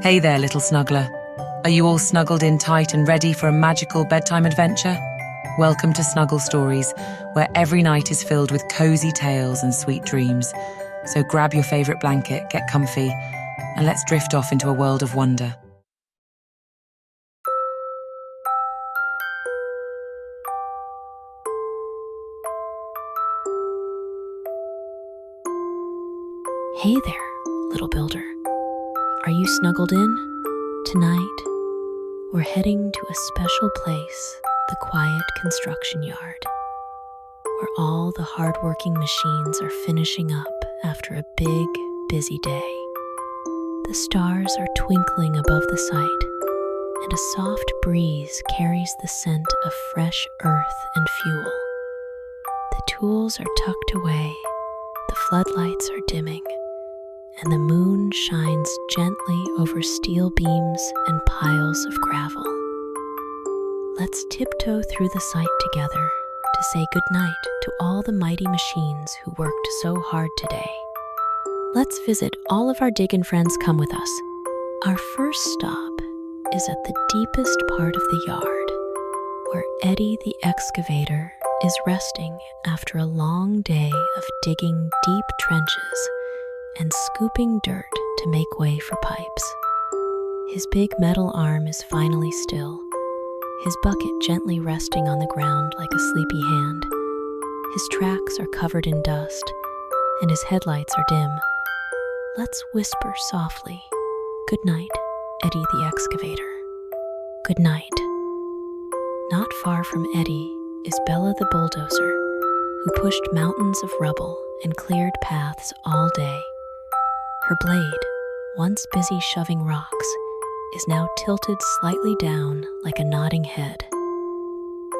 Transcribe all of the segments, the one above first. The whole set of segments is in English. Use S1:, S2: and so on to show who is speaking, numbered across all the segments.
S1: Hey there, little snuggler. Are you all snuggled in tight and ready for a magical bedtime adventure? Welcome to Snuggle Stories, where every night is filled with cozy tales and sweet dreams. So grab your favorite blanket, get comfy, and let's drift off into a world of wonder.
S2: Hey there, little builder. Are you snuggled in? Tonight, we're heading to a special place, the quiet construction yard, where all the hardworking machines are finishing up after a big, busy day. The stars are twinkling above the site, and a soft breeze carries the scent of fresh earth and fuel. The tools are tucked away, the floodlights are dimming, and the moon shines gently over steel beams and piles of gravel. Let's tiptoe through the site together to say goodnight to all the mighty machines who worked so hard today. Let's visit all of our diggin' friends. Come with us. Our first stop is at the deepest part of the yard, where Eddie the excavator is resting after a long day of digging deep trenches and scooping dirt to make way for pipes. His big metal arm is finally still, his bucket gently resting on the ground like a sleepy hand. His tracks are covered in dust, and his headlights are dim. Let's whisper softly, "Good night, Eddie the excavator. Good night." Not far from Eddie is Bella the bulldozer, who pushed mountains of rubble and cleared paths all day. Her blade, once busy shoving rocks, is now tilted slightly down like a nodding head.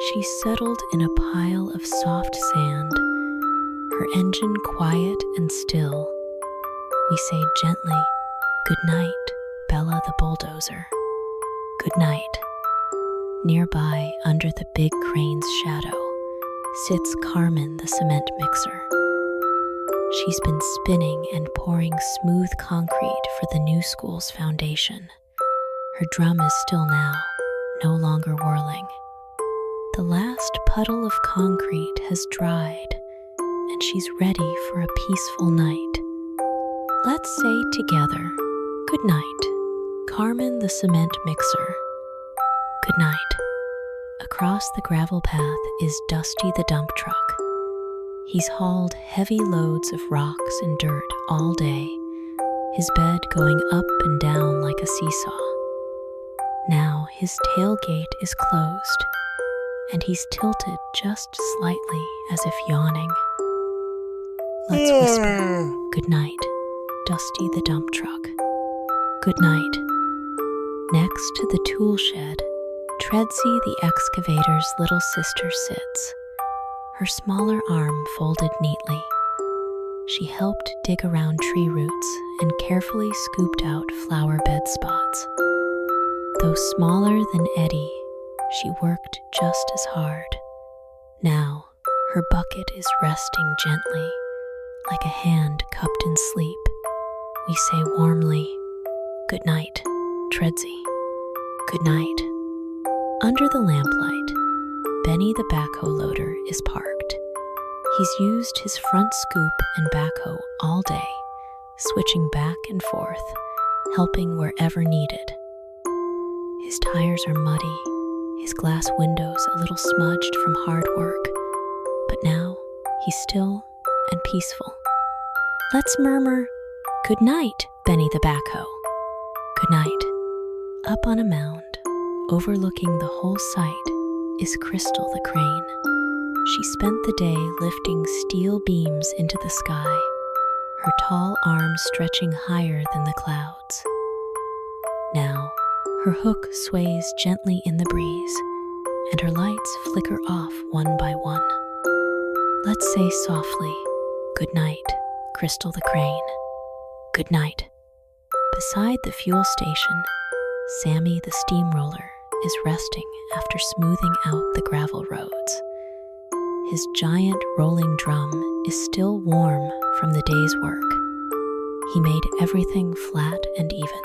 S2: She's settled in a pile of soft sand, her engine quiet and still. We say gently, "Good night, Bella the bulldozer. Good night." Nearby, under the big crane's shadow, sits Carmen the cement mixer. She's been spinning and pouring smooth concrete for the new school's foundation. Her drum is still now, no longer whirling. The last puddle of concrete has dried, and she's ready for a peaceful night. Let's say together, "Good night, Carmen the cement mixer. Good night." Across the gravel path is Dusty the dump truck. He's hauled heavy loads of rocks and dirt all day, his bed going up and down like a seesaw. Now his tailgate is closed, and he's tilted just slightly as if yawning. Let's whisper, "Good night, Dusty the dump truck. Good night." Next to the tool shed, Treadsy the excavator's little sister sits, her smaller arm folded neatly. She helped dig around tree roots and carefully scooped out flower bed spots. Though smaller than Eddie, she worked just as hard. Now, her bucket is resting gently, like a hand cupped in sleep. We say warmly, "Good night, Treadsy. Good night." Under the lamplight, Benny the backhoe loader is parked. He's used his front scoop and backhoe all day, switching back and forth, helping wherever needed. His tires are muddy, his glass windows a little smudged from hard work, but now he's still and peaceful. Let's murmur, "Good night, Benny the backhoe. Good night." Up on a mound, overlooking the whole site, is Crystal the crane. She spent the day lifting steel beams into the sky, her tall arms stretching higher than the clouds. Now, her hook sways gently in the breeze, and her lights flicker off one by one. Let's say softly, "Good night, Crystal the crane. Good night." Beside the fuel station, Sammy the steamroller is resting after smoothing out the gravel roads. His giant rolling drum is still warm from the day's work. He made everything flat and even.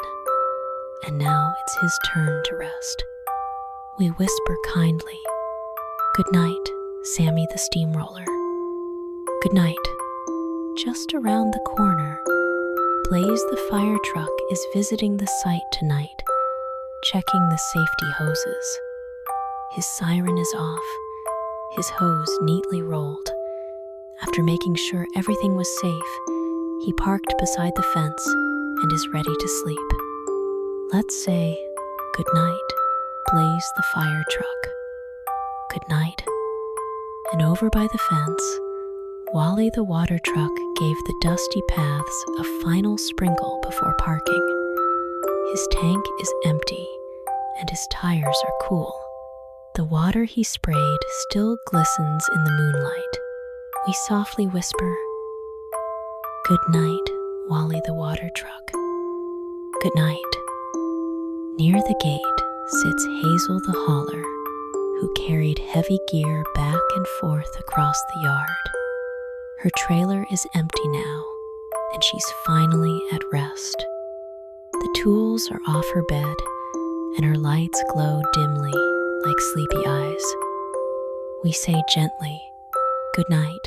S2: and now it's his turn to rest. We whisper kindly, "Good night, Sammy the steamroller." Good night. Just around the corner, Blaze the fire truck is visiting the site tonight, checking the safety hoses. His siren is off, his hose neatly rolled. After making sure everything was safe, he parked beside the fence and is ready to sleep. Let's say good night, Blaze the fire truck. Good night. And over by the fence, Wally the water truck gave the dusty paths a final sprinkle before parking. His tank is empty and his tires are cool. The water he sprayed still glistens in the moonlight. We softly whisper, "Good night, Wally the water truck. Good night." Near the gate sits Hazel the hauler, who carried heavy gear back and forth across the yard. Her trailer is empty now, and she's finally at rest. The tools are off her bed, and her lights glow dimly like sleepy eyes. We say gently, "Good night,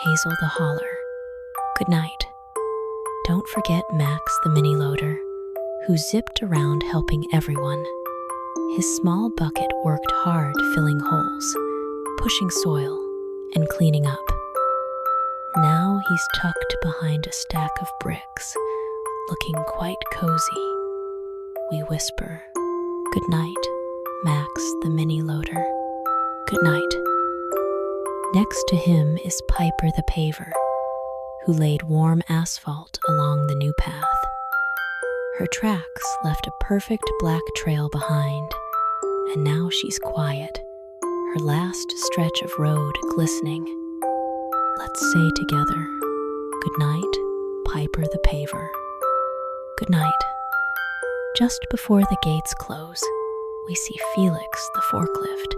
S2: Hazel the hauler. Good night." Don't forget Max the mini loader, who zipped around helping everyone. His small bucket worked hard filling holes, pushing soil, and cleaning up. Now he's tucked behind a stack of bricks, looking quite cozy. We whisper, "Good night, Max the mini loader. Good night." Next to him is Piper the paver, who laid warm asphalt along the new path. Her tracks left a perfect black trail behind, and now she's quiet, her last stretch of road glistening. Let's say together, "Good night, Piper the paver. Good night." Just before the gates close, we see Felix the forklift,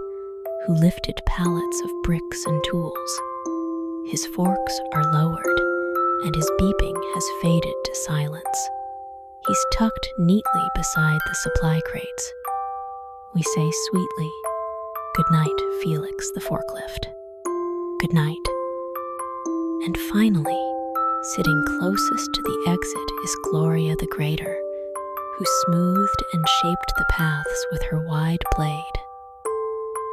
S2: who lifted pallets of bricks and tools. His forks are lowered, and his beeping has faded to silence. He's tucked neatly beside the supply crates. We say sweetly, "Good night, Felix the forklift. Good night." And finally, sitting closest to the exit is Gloria the grader, who smoothed and shaped the paths with her wide blade.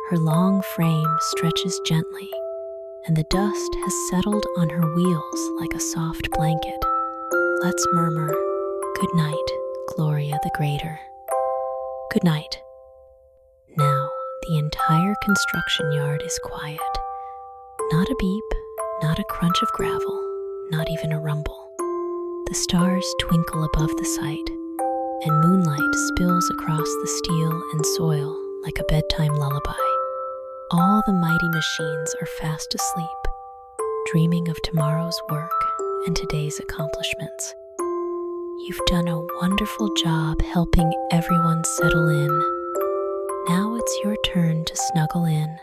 S2: Her long frame stretches gently, and the dust has settled on her wheels like a soft blanket. Let's murmur, "Good night, Gloria the grader. Good night." Now, the entire construction yard is quiet. Not a beep, not a crunch of gravel, not even a rumble. The stars twinkle above the site, and moonlight spills across the steel and soil like a bedtime lullaby. All the mighty machines are fast asleep, dreaming of tomorrow's work and today's accomplishments. You've done a wonderful job helping everyone settle in. Now it's your turn to snuggle in,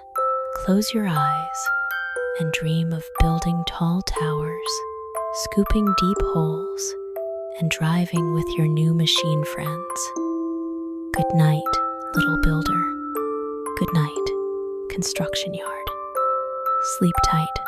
S2: close your eyes, and dream of building tall towers, scooping deep holes, and driving with your new machine friends. Good night, little builder. Good night, construction yard. Sleep tight.